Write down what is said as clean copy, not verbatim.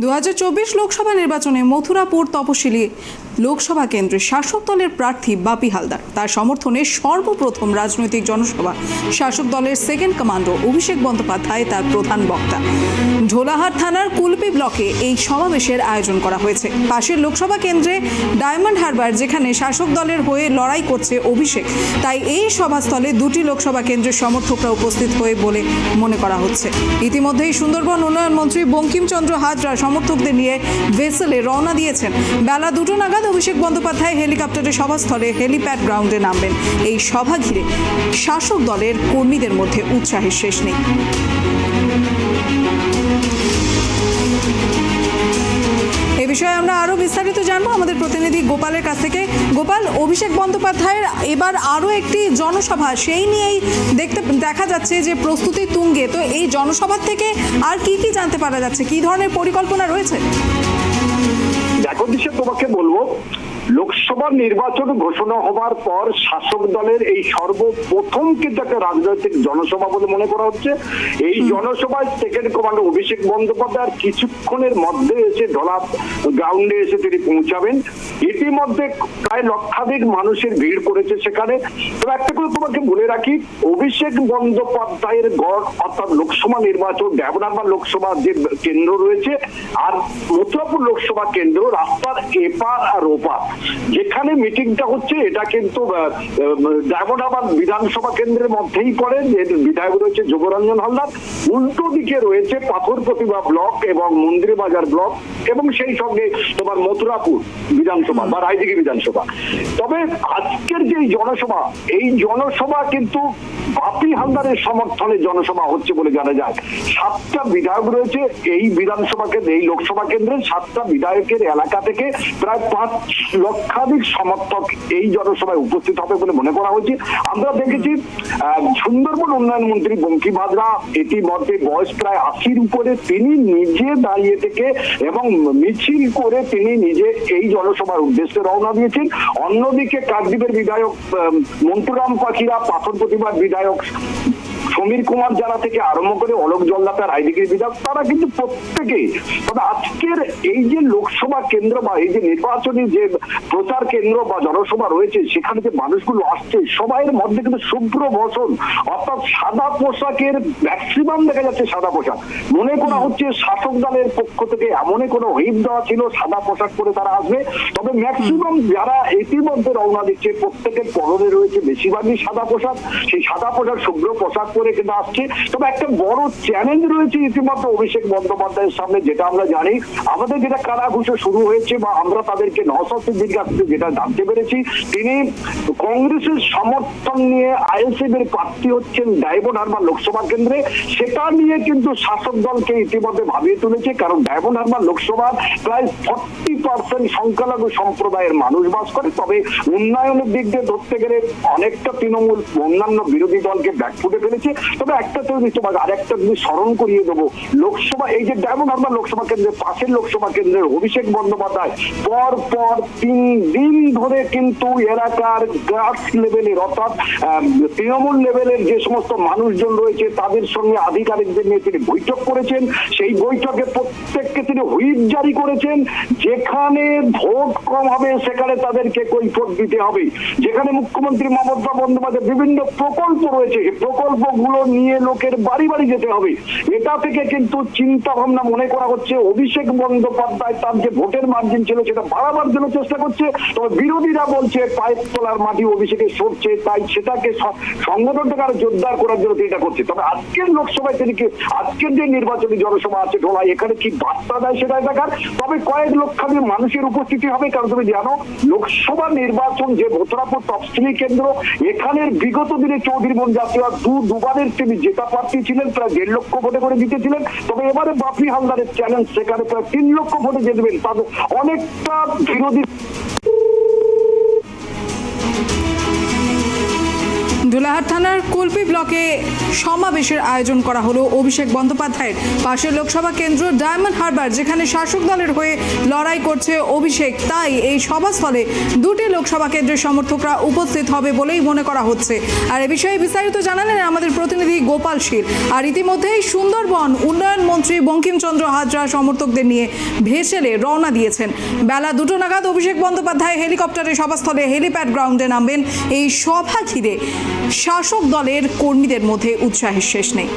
2024 লোকসভা নির্বাচনে মথুরাপুর তপশিলি লোকসভা কেন্দ্রে শাসক দলের প্রার্থী বাপি হালদার তার সমর্থনে সর্বপ্রথম রাজনৈতিক জনসভা শাসক দলের সেকেন্ড কমান্ডো অভিষেক বন্দ্যোপাধ্যায় তার প্রধান বক্তা। ঢোলাহাট থানার কুলপি ব্লকে এই সমাবেশের আয়োজন করা হয়েছে। পাশের লোকসভা কেন্দ্রে ডায়মন্ড হারবার, যেখানে শাসক দলের হয়ে লড়াই করছে অভিষেক, তাই এই সভাস্থলে দুটি লোকসভা কেন্দ্রের সমর্থকরা উপস্থিত হয়ে বলে মনে করা হচ্ছে। ইতিমধ্যেই সুন্দরবন উন্নয়ন মন্ত্রী বঙ্কিমচন্দ্র হাজরা সমর্থকদের নিয়ে ভেসেলে রওনা দিয়েছেন। বেলা 2টো নাগাদ অভিষেক বন্দ্যোপাধ্যায় হেলিকপ্টারে সভাস্থলে হেলিপ্যাড গ্রাউন্ডে নামবেন। এই সভা ঘিরে শাসক দলের কর্মীদের মধ্যে উৎসাহের শেষ নেই। এ বিষয়ে আমরা আরো বিস্তারিত জানবো আমাদের প্রতিনিধি গোপালের কাছ থেকে। গোপাল, অভিষেক বন্দ্যোপাধ্যায়ের এবার আরো একটি জনসভা, সেই নিয়েই দেখা যাচ্ছে যে প্রস্তুতি তুঙ্গে। তো এই জনসভা থেকে আর কি কি জানতে পারা যাচ্ছে, কি ধরনের পরিকল্পনা রয়েছে? দেখো দিশা, তোমাকে বলবো, লোকসভা নির্বাচন ঘোষণা হবার পর শাসক দলের এই সর্বপ্রথম কিন্তু একটা রাজনৈতিক জনসভা বলে মনে করা হচ্ছে। এই জনসভায় সেকেন্ড কমান্ডার অভিষেক বন্দ্যোপাধ্যায় কিছুক্ষণের মধ্যে এসে ঢোলা গ্রাউন্ডে এসে তিনি পৌঁছাবেন। ইতিমধ্যে প্রায় লক্ষাধিক মানুষের ভিড় করেছে সেখানে। তবে একটা করে তোমাকে বলে রাখি, অভিষেক বন্দ্যোপাধ্যায়ের গড় অর্থাৎ লোকসভা নির্বাচন ডায়মন্ড লোকসভা যে কেন্দ্র রয়েছে আর মথুরাপুর লোকসভা কেন্দ্র, রাস্তার এপার আর ওপার যেখানে মিটিংটা হচ্ছে, এটা কিন্তু ডায়মন্ড বিধানসভা কেন্দ্রের মধ্যেই পড়ে। বিধায়ক রয়েছে যোগরঞ্জন হালদার, উল্টো দিকে রয়েছে পাথর প্রতিভা ব্লক এবং মন্দির বাজার ব্লক, এবং সেই সঙ্গে তোমার মথুরাপুর বিধানসভা বা রায়দিঘি বিধানসভা। তবে আজকের যে জনসভা, এই জনসভা কিন্তু বাপি হালদারের সমর্থনে জনসভা হচ্ছে বলে জানা যায়। 7টা বিধায়ক রয়েছে এই বিধানসভা কেন্দ্রে, এই লোকসভা কেন্দ্রের 7টা বিধায়কের এলাকা থেকে প্রায় 5 লক্ষাধিক সমর্থক এই জনসভায় উপস্থিত হবে বলে মনে করা হয়েছে। আমরা দেখেছি সুন্দরবন উন্নয়ন মন্ত্রী বঙ্কিম হাজরা ইতিমধ্যে বয়স প্রায় 80-র উপরে, তিনি নিজে দাঁড়িয়ে থেকে এবং মিছিল করে তিনি নিজে এই জনসভার উদ্দেশ্যে রওনা দিয়েছেন। অন্যদিকে কাকদ্বীপের বিধায়ক মন্টুরাম পাখিরা, পাথর প্রতিভার বিধায়ক সমীর কুমার জানা থেকে আরম্ভ করে অলোক জল্লাটা রায়দিঘির বিধায়ক, তারা কিন্তু প্রত্যেকেই, তবে আজকের এই যে লোকসভা কেন্দ্র বা এই যে নির্বাচনী যে প্রচার কেন্দ্র বা জনসভা রয়েছে, সেখানে যে মানুষগুলো আসছে সবাইয়ের মধ্যে কিন্তু শুভ্র বসন অর্থাৎ সাদা পোশাকের ম্যাক্সিমাম দেখা যাচ্ছে সাদা পোশাক। মনে করা হচ্ছে শাসক দলের পক্ষ থেকে এমনই কোনো হুইপ দেওয়া ছিল সাদা পোশাক পরে তারা আসবে। তবে ম্যাক্সিমাম যারা ইতিমধ্যে রওনা দিচ্ছে প্রত্যেকের পরনে রয়েছে বেশিরভাগই সাদা পোশাক। সেই সাদা পোশাক শুভ্র পোশাক পরে কিন্তু আসছে। তবে একটা বড় চ্যালেঞ্জ রয়েছে ইতিমধ্যে অভিষেক বন্দ্যোপাধ্যায়ের সামনে, যেটা আমরা জানি। আমাদের যেটা কারাঘুষো শুরু হয়েছে বা আমরা তাদেরকে নওশাদ সিদ্দিকীর কাছ থেকে যেটা জানতে পেরেছি, তিনি কংগ্রেসের সমর্থন নিয়ে আইএসএফ এর প্রার্থী হচ্ছেন ডায়মন্ড হারবার লোকসভা কেন্দ্রে। সেটা নিয়ে কিন্তু শাসক দলকে ইতিমধ্যে ভাবিয়ে তুলেছে, কারণ ডায়মন্ড হারবার লোকসভার প্রায় 40% সংখ্যালঘু সম্প্রদায়ের মানুষ বাস করে। তবে উন্নয়নের দিক দিয়ে ধরতে গেলে অনেকটা তৃণমূল অন্যান্য বিরোধী দলকে ব্যাকফুটে ফেলেছে। তবে একটা তো তোমাকে আরেকটা যদি স্মরণ করিয়ে দেবো, লোকসভা এই যে ডায়মন্ড হারবার লোকসভা কেন্দ্রের পাশের লোকসভা কেন্দ্রের অভিষেক বন্দ্যোপাধ্যায় পর 3 দিন ধরে কিন্তু এলাকার গ্রাস লেভেলের অর্থাৎ তৃণমূল লেভেলের যে সমস্ত মানুষজন রয়েছে তাদের সঙ্গে আধিকারিকদের নিয়ে তিনি বৈঠক করেছেন। সেই বৈঠকে প্রত্যেককে তিনি হুইপ জারি করেছেন, যেখানে ভোট কম হবে সেখানে তাদেরকে কৈফিয়ত দিতে হবে। যেখানে মুখ্যমন্ত্রী মমতা বন্দ্যোপাধ্যায় বিভিন্ন প্রকল্প রয়েছে, প্রকল্পগুলো নিয়ে লোকের বাড়ি বাড়ি যেতে হবে। এটা থেকে কিন্তু চিন্তা ভাবনা মনে করা হচ্ছে অভিষেক বন্দ্যোপাধ্যায় তার যে ভোটের মার্জিন ছিল সেটা বাড়াবার জন্য চেষ্টা করছে। তবে বিরোধীরা বলছে পায়ের তলার মাটি অভিষেকের সরছে, তাই সেটাকে সংগঠন থেকে আরো জোরদার করার জন্য এটা করছে। তবে আজকের লোকসভায় তিনি আজকের যে নির্বাচনী জনসভা আছে ঢোলায়, এখানে কি বার্তা দেয় সেটাই দেখার। তবে কয়েক লক্ষাধিক মানুষের উপস্থিতি হবে, কারণ তুমি জানো লোকসভা নির্বাচন যে মথুরাপুর তফসিলি কেন্দ্র, এখানের বিগত দিনে চৌধুরী মন জাতীয় দুবারের তিনি জেতা প্রার্থী ছিলেন, প্রায় 1.5 লক্ষ ভোটে করে জিতেছিলেন। তবে এবারে বাপি হালদারের চ্যালেঞ্জ, সেখানে প্রায় 3 লক্ষ ভোটে জিতবেন। তাদের অনেকটা বিরোধী জোলাহাট থানার কুলপি ব্লকে সমাবেশের আয়োজন করা হলো অভিষেক বন্দ্যোপাধ্যায়ের পাশের লোকসভা কেন্দ্র ডায়মন্ড হারবার, যেখানে শাসক দলের হয়ে লড়াই করছে অভিষেক। তাই এই সভাস্থলে দুটি লোকসভা কেন্দ্রের সমর্থকরা উপস্থিত হবে বলেই মনে করা হচ্ছে। আর এ বিষয়ে বিস্তারিত জানালেন আমাদের প্রতিনিধি গোপাল শীল। আর ইতিমধ্যেই সুন্দরবন উন্নয়ন মন্ত্রী বঙ্কিমচন্দ্র হাজরা সমর্থকদের নিয়ে ভেসেলে রওনা দিয়েছেন। বেলা 2টো নাগাদ অভিষেক বন্দ্যোপাধ্যায় হেলিকপ্টারে সভাস্থলে হেলিপ্যাড গ্রাউন্ডে নামবেন। এই সভা ঘিরে শাসক দলের কর্মীদের মধ্যে উৎসাহের শেষ নেই।